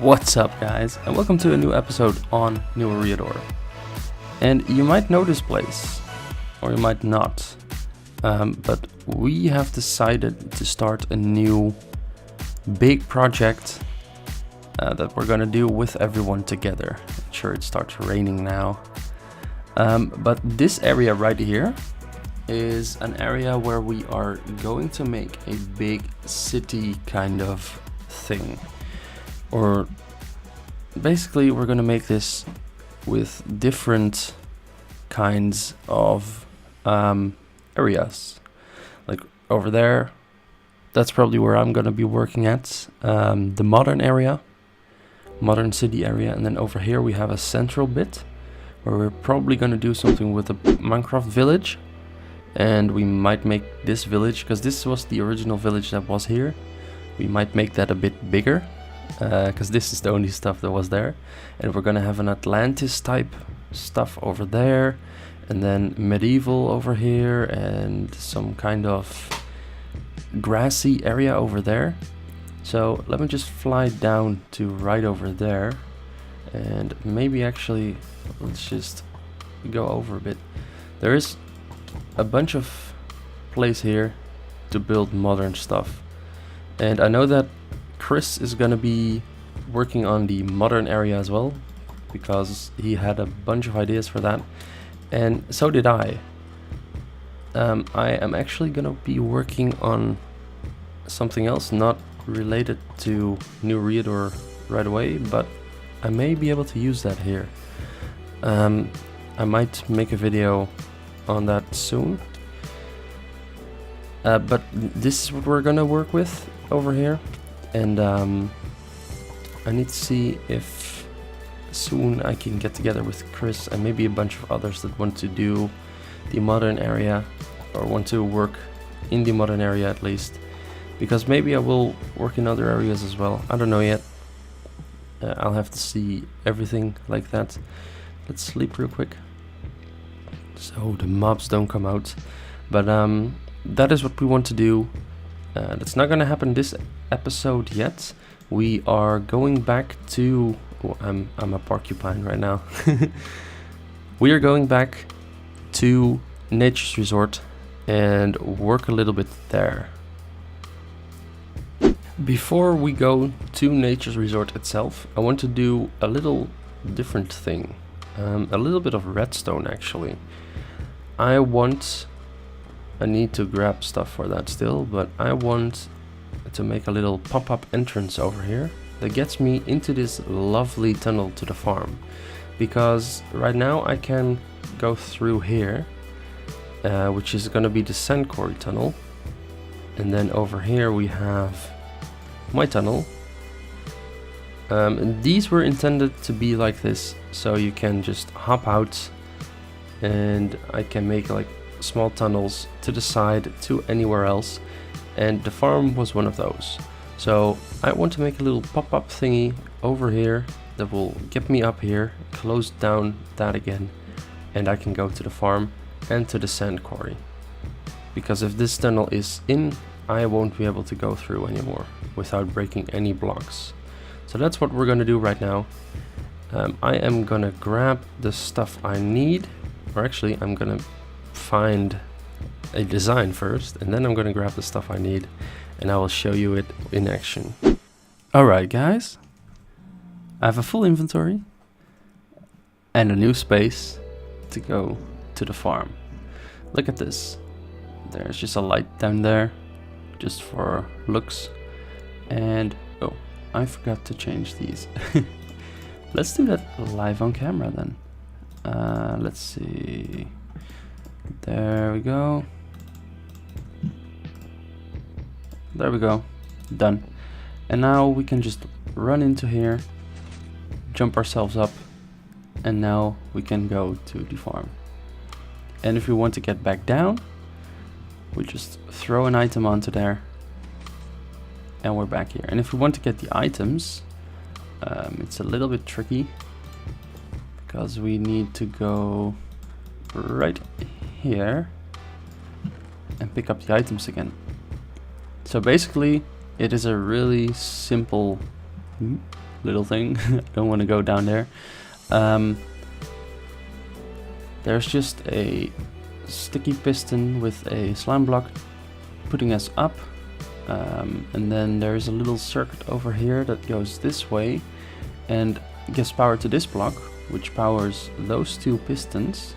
What's up, guys, and welcome to a new episode on New Eriador. And you might know this place, or you might not, but we have decided to start a new big project that we're gonna do with everyone together. Sure, it starts raining now, but this area right here is an area where we are going to make a big city kind of thing. Or basically we're gonna make this with different kinds of areas. Like over there, that's probably where I'm gonna be working at, the modern city area, and then over here we have a central bit where we're probably gonna do something with a Minecraft village, and we might make this village, because this was the original village that was here, we might make that a bit bigger. Because this is the only stuff that was there, and we're gonna have an Atlantis type stuff over there, and then medieval over here, and some kind of grassy area over there. So let me just fly down to right over there, and maybe actually let's just go over a bit. There is a bunch of place here to build modern stuff, and I know that Chris is gonna be working on the modern area as well, because he had a bunch of ideas for that, and so did I. I am actually gonna be working on something else not related to New Eriador right away, but I may be able to use that here. I might make a video on that soon, but this is what we're gonna work with over here. And I need to see if soon I can get together with Chris and maybe a bunch of others that want to do the modern area, or want to work in the modern area at least, because maybe I will work in other areas as well. I don't know yet. I'll have to see everything like that. Let's sleep real quick so the mobs don't come out. But that is what we want to do. That's not gonna happen this episode yet. We are going back to... Oh, I'm a porcupine right now. We are going back to Nature's Resort and work a little bit there. Before we go to Nature's Resort itself, I want to do a little different thing. A little bit of redstone actually. I need to grab stuff for that still, but I want to make a little pop-up entrance over here that gets me into this lovely tunnel to the farm. Because right now I can go through here, which is going to be the sand quarry tunnel. And then over here we have my tunnel. And these were intended to be like this, so you can just hop out, and I can make like small tunnels to the side to anywhere else, and the farm was one of those. So I want to make a little pop-up thingy over here that will get me up here, close down that again, and I can go to the farm and to the sand quarry, because if this tunnel is in, I won't be able to go through anymore without breaking any blocks. So that's what we're gonna do right now. I am gonna grab the stuff I need, or actually I'm gonna find a design first, and then I'm gonna grab the stuff I need, and I will show you it in action. Alright guys, I have a full inventory and a new space to go to the farm. Look at this. There's just a light down there just for looks, and oh, I forgot to change these. Let's do that live on camera then. Let's see. There we go. There we go. Done. And now we can just run into here, jump ourselves up, and now we can go to the farm. And if we want to get back down, we just throw an item onto there, and we're back here. And if we want to get the items, it's a little bit tricky, because we need to go right here and pick up the items again. So basically it is a really simple little thing. I don't want to go down there. There's just a sticky piston with a slime block putting us up. And then there's a little circuit over here that goes this way and gives power to this block, which powers those two pistons.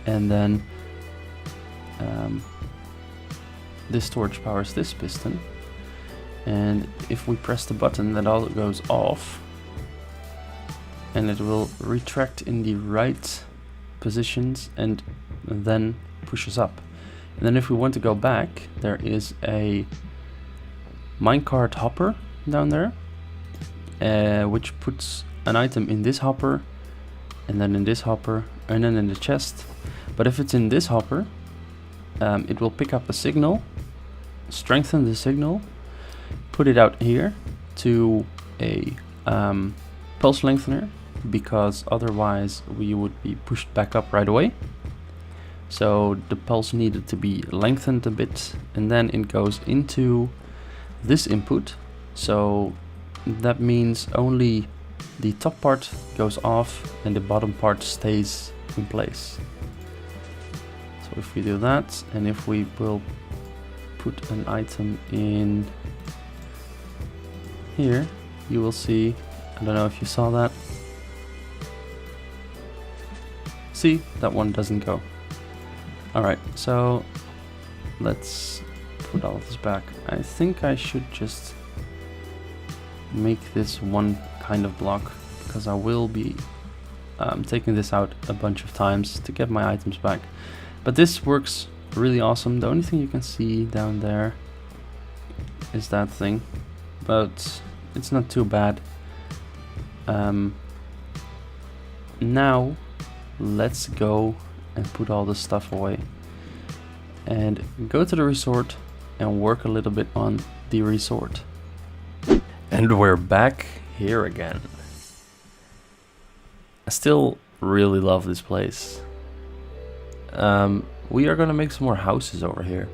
And then this torch powers this piston. And if we press the button, that all goes off. And it will retract in the right positions and then push us up. And then if we want to go back, there is a minecart hopper down there, which puts an item in this hopper, and then in this hopper, and then in the chest. But if it's in this hopper, it will pick up a signal, strengthen the signal, put it out here to a pulse lengthener, because otherwise we would be pushed back up right away. So the pulse needed to be lengthened a bit, and then it goes into this input. So that means only the top part goes off and the bottom part stays in place. So if we do that, and if we will put an item in here, you will see, I don't know if you saw that. See, that one doesn't go. Alright, so let's put all this back. I think I should just make this one kind of block, because I will be taking this out a bunch of times to get my items back. But this works really awesome. The only thing you can see down there is that thing, but it's not too bad. Now let's go and put all this stuff away and go to the resort and work a little bit on the resort. And we're back here again. I still really love this place. We are gonna make some more houses over here.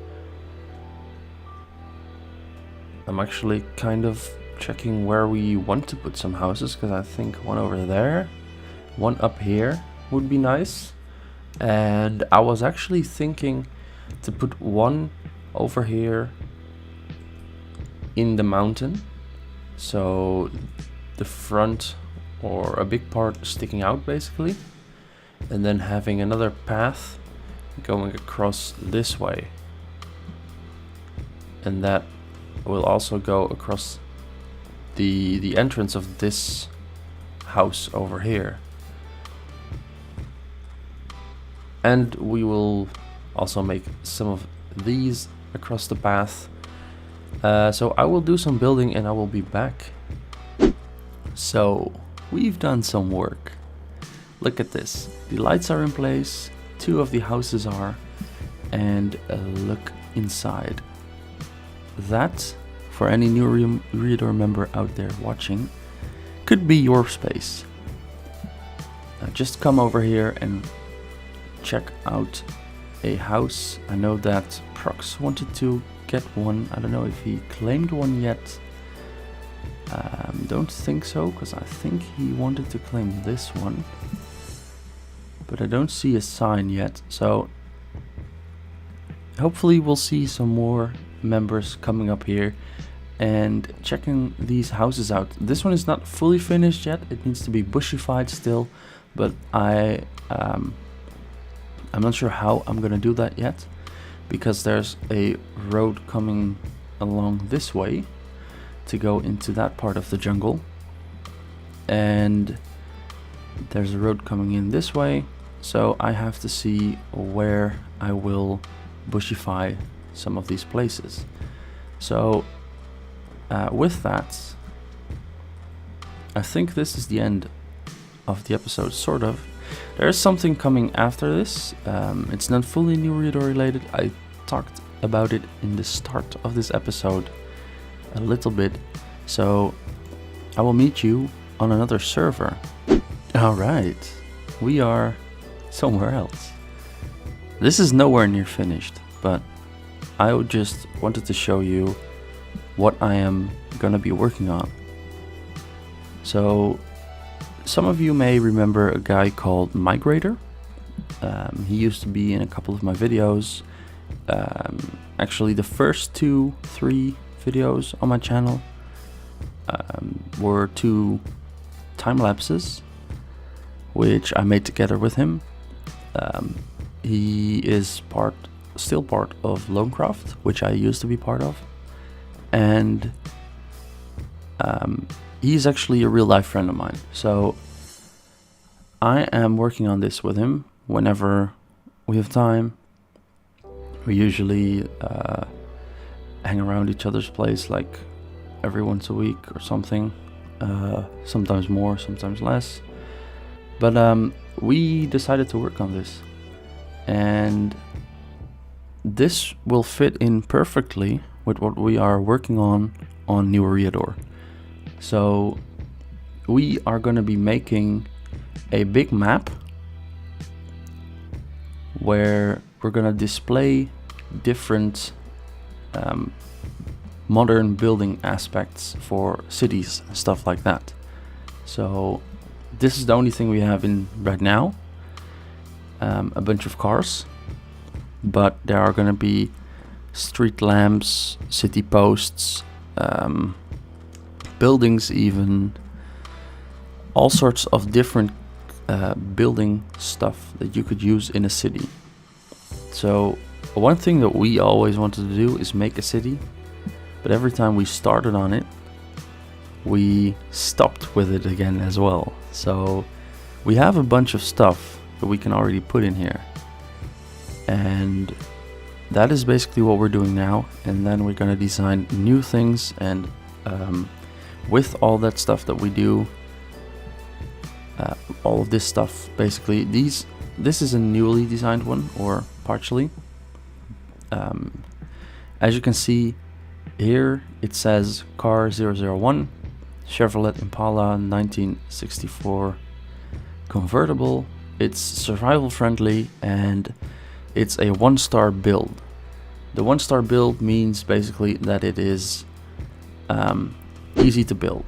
I'm actually kind of checking where we want to put some houses, because I think one over there, one up here would be nice. And I was actually thinking to put one over here in the mountain, so the front or a big part sticking out basically, and then having another path going across this way, and that will also go across the entrance of this house over here. And we will also make some of these across the path. So I will do some building and I will be back. So we've done some work. Look at this. The lights are in place, 2 of the houses are, and look inside. That, for any new Eriador member out there watching, could be your space. Just come over here and check out a house. I know that Prox wanted to get one. I don't know if he claimed one yet. Don't think so, because I think he wanted to claim this one, but I don't see a sign yet. So hopefully we'll see some more members coming up here and checking these houses out. This one is not fully finished yet. It needs to be bushified still, but I'm not sure how I'm gonna do that yet, because there's a road coming along this way to go into that part of the jungle, and there's a road coming in this way, so I have to see where I will bushify some of these places. So with that, I think this is the end of the episode, sort of. There is something coming after this. It's not fully new Eriador related. I talked about it in the start of this episode a little bit, so I will meet you on another server. Alright, we are somewhere else. This is nowhere near finished, but I just wanted to show you what I am gonna be working on. So some of you may remember a guy called Migrator. He used to be in a couple of my videos. Actually, the first 3 videos on my channel were 2 time lapses, which I made together with him. He is still part of Lonecraft, which I used to be part of, and he's actually a real life friend of mine. So I am working on this with him whenever we have time. We usually hang around each other's place like every once a week or something, sometimes more, sometimes less. But we decided to work on this, and this will fit in perfectly with what we are working on New Eriador. So we are going to be making a big map where we're going to display different modern building aspects for cities and stuff like that. So this is the only thing we have in right now, a bunch of cars, but there are going to be street lamps, city posts, buildings, even all sorts of different building stuff that you could use in a city. So one thing that we always wanted to do is make a city, but every time we started on it, we stopped with it again as well. So we have a bunch of stuff that we can already put in here, and that is basically what we're doing now. And then we're going to design new things, and with all that stuff that we do, all of this stuff, basically this is a newly designed one, or partially. As you can see here, it says car 001, Chevrolet Impala 1964 convertible. It's survival friendly, and it's a 1-star build. The 1-star build means basically that it is easy to build.